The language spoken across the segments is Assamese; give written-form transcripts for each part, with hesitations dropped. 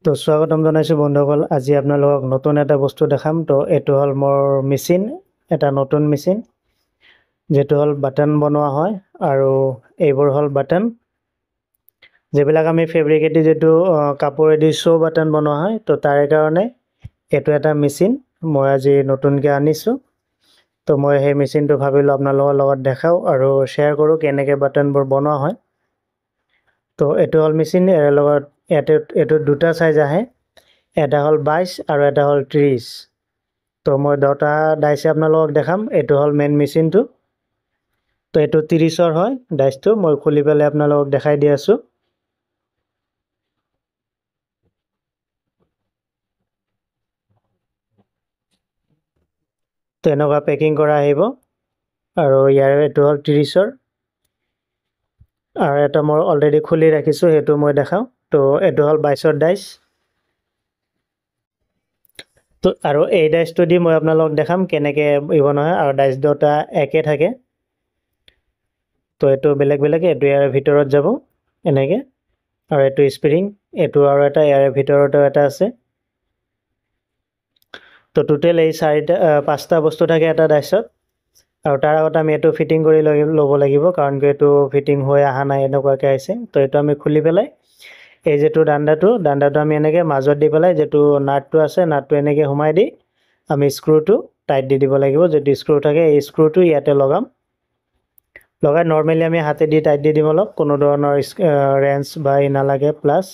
তো স্বাগতম জনাইছোঁ বন্ধুসকল। আজি আপোনালোকক নতুন এটা বস্তু দেখাম। তো এইটো হ'ল মোৰ মেচিন, এটা নতুন মেচিন, যেটো হ'ল বাটন বনোৱা হয়। আৰু এইবোৰ হ'ল বাটন, যিবিলাক আমি ফেব্ৰিকেদি যেটো কাপোৰেদি শ্ব' বাটন বনোৱা হয়। তো তাৰে কাৰণে এইটো এটা মেচিন মই আজি নতুনকৈ আনিছোঁ। তো মই সেই মেচিনটো ভাবিলোঁ আপোনালোকৰ লগত দেখাওঁ আৰু শ্বেয়াৰ কৰোঁ কেনেকৈ বাটনবোৰ বনোৱা হয়। তো এইটো হ'ল মেচিন, ইয়াৰ লগত এইটো দুটা সাইজ আহে, এটা হ'ল 22 আৰু এটা হ'ল 30। তো মই দুটা ডাইছে আপোনালোকক দেখাম। এইটো হ'ল মেইন মেচিনটো। তো এইটো 30ৰ হয় ডাইচটো। মই খুলি পেলাই আপোনালোকক দেখাই দি আছোঁ। তো এনেকুৱা পেকিং কৰা আহিব। আৰু ইয়াৰ এইটো হ'ল 30ৰ, আৰু এটা মই অলৰেডি খুলি ৰাখিছোঁ, সেইটো মই দেখাওঁ। তো এইটো হ'ল 22ৰ ডাইচ। তো আৰু এই ডাইচটো দি মই আপোনালোকক দেখাম কেনেকৈ বনোৱা হয়। আৰু ডাইচ দুটা একে থাকে, তো এইটো বেলেগ বেলেগ। এইটো ইয়াৰ ভিতৰত যাব এনেকৈ, আৰু এইটো স্প্ৰিং, এইটো আৰু এটা ইয়াৰ ভিতৰতো এটা আছে। তো টোটেল এই পাঁচটা বস্তু থাকে এটা ডাইচত। আৰু তাৰ আগত আমি এইটো ফিটিং কৰি ল'ব লাগিব, কাৰণ এইটো ফিটিং হৈ অহা নাই, এনেকুৱাকৈ আহিছে। তো এইটো আমি খুলি পেলাই এই যিটো দাণ্ডাটো আমি এনেকৈ মাজত দি পেলাই যিটো নাটটো আছে, নাটটো এনেকৈ সোমাই দি আমি স্ক্ৰুটো টাইট দি দিব লাগিব। যদি স্ক্ৰু থাকে এই স্ক্ৰুটো ইয়াতে লগাই নৰ্মেলি আমি হাতেদি টাইট দি দিম অলপ, কোনো ধৰণৰ ৰেঞ্চ বা নালাগে। প্লাছ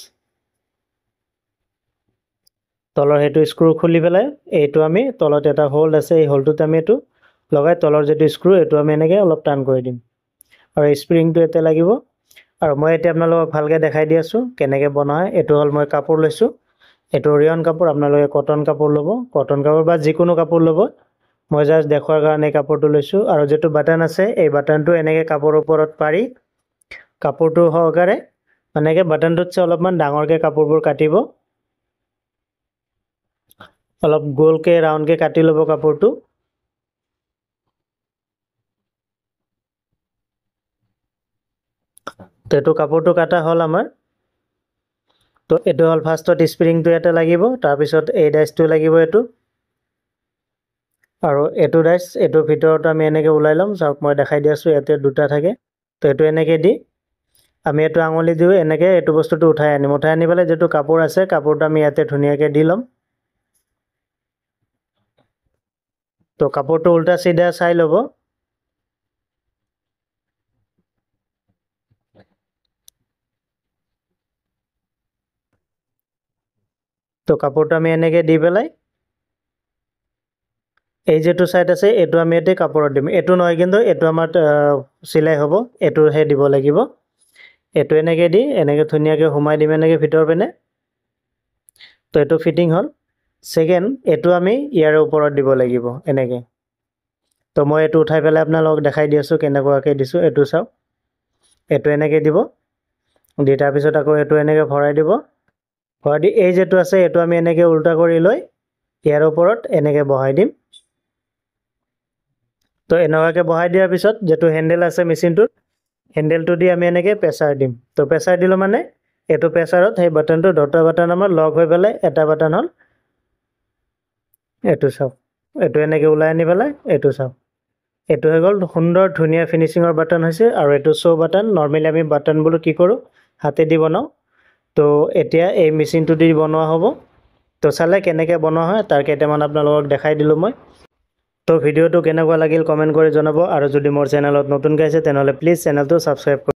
তলৰ সেইটো স্ক্ৰু খুলি পেলাই এইটো আমি তলত এটা হোল্ড আছে, এই হোল্ডটোত আমি এইটো লগাই তলৰ যিটো স্ক্ৰু এইটো আমি এনেকৈ অলপ টান কৰি দিম, আৰু স্প্ৰিংটো ইয়াতে লাগিব। আৰু মই এতিয়া আপোনালোকক ভালকৈ দেখাই দি আছোঁ কেনেকৈ বনোৱা হয়। এইটো হ'ল মই কাপোৰ লৈছোঁ, এইটো ৰিয়ন কাপোৰ। আপোনালোকে কটন কাপোৰ ল'ব, কটন কাপোৰ বা যিকোনো কাপোৰ ল'ব। মই জাষ্ট দেখুৱাৰ কাৰণে কাপোৰটো লৈছোঁ। আৰু যিটো বাটন আছে এই বাটনটো এনেকৈ কাপোৰৰ ওপৰত পাৰি কাপোৰটো সহকাৰে এনেকৈ বাটনটোতছে অলপমান ডাঙৰকৈ কাপোৰবোৰ কাটিব, অলপ গোলকৈ ৰাউণ্ডকৈ কাটি ল'ব কাপোৰটো। তো এইটো কাপোৰটো কাটা হ'ল আমাৰ। তো এইটো হ'ল ফাৰ্ষ্টত স্প্ৰিংটো ইয়াতে লাগিব, তাৰপিছত এই ডাইচটো লাগিব এইটো, আৰু এইটো ডাইচ এইটোৰ ভিতৰত আমি এনেকৈ ওলাই ল'ম। চাওক মই দেখাই দি আছোঁ, ইয়াতে দুটা থাকে। তো এইটো এনেকৈ দি আমি এইটো আঙুলি দিওঁ এনেকৈ এইটো বস্তুটো উঠাই আনি পেলাই যিটো কাপোৰ আছে কাপোৰটো আমি ইয়াতে ধুনীয়াকৈ দি ল'ম। তো কাপোৰটো উল্টা চিধা চাই ল'ব। তো কাপোৰটো আমি এনেকৈ দি পেলাই এই যিটো ছাইড আছে এইটো আমি ইয়াতে কাপোৰত দিম। এইটো নহয় কিন্তু, এইটো আমাৰ চিলাই হ'ব, এইটোহে দিব লাগিব। এইটো এনেকৈ দি এনেকৈ ধুনীয়াকৈ সোমাই দিম এনেকৈ ভিতৰ পিনে। তো এইটো ফিটিং হ'ল। ছেকেণ্ড এইটো আমি ইয়াৰ ওপৰত দিব লাগিব এনেকৈ। তো মই এইটো উঠাই পেলাই আপোনালোকক দেখাই দি আছোঁ কেনেকুৱাকৈ দিছোঁ। এইটো চাওক, এইটো এনেকৈ দিব, দি তাৰপিছত আকৌ এইটো এনেকৈ ভৰাই দিব। ভৰাই দি এই যিটো আছে এইটো আমি এনেকৈ উল্টা কৰি লৈ ইয়াৰ ওপৰত এনেকৈ বহাই দিম। তো এনেকুৱাকৈ বহাই দিয়াৰ পিছত যিটো হেণ্ডেল আছে মেচিনটোত, হেণ্ডেলটো দি আমি এনেকৈ প্ৰেছাৰ দিম। তো প্ৰেছাৰ দিলোঁ মানে এইটো প্ৰেছাৰত সেই বাটনটো দুটা বাটন আমাৰ লগ হৈ পেলাই এটা বাটন হ'ল। এইটো চাওক, এইটো এনেকৈ ওলাই আনি পেলাই এইটো চাওক, এইটো হৈ গ'ল সুন্দৰ ধুনীয়া ফিনিচিঙৰ বাটন হৈছে। আৰু এইটো শ্ব' বাটন। নৰ্মেলি আমি বাটনবোৰ কি কৰোঁ, হাতেদি বনাওঁ। তো এতিয়া এই মেচিনটো দি বনোৱা হ'ব। তো চালে কেনেকৈ বনোৱা হয় তাৰ কেইটামান আপোনালোকক দেখাই দিলোঁ মই। তো ভিডিঅ'টো কেনেকুৱা লাগিল কমেণ্ট কৰি জনাব। আৰু যদি মোৰ চেনেলত নতুনকৈ আছে তেনেহ'লে প্লিজ চেনেলটো ছাবস্ক্ৰাইব কৰিব।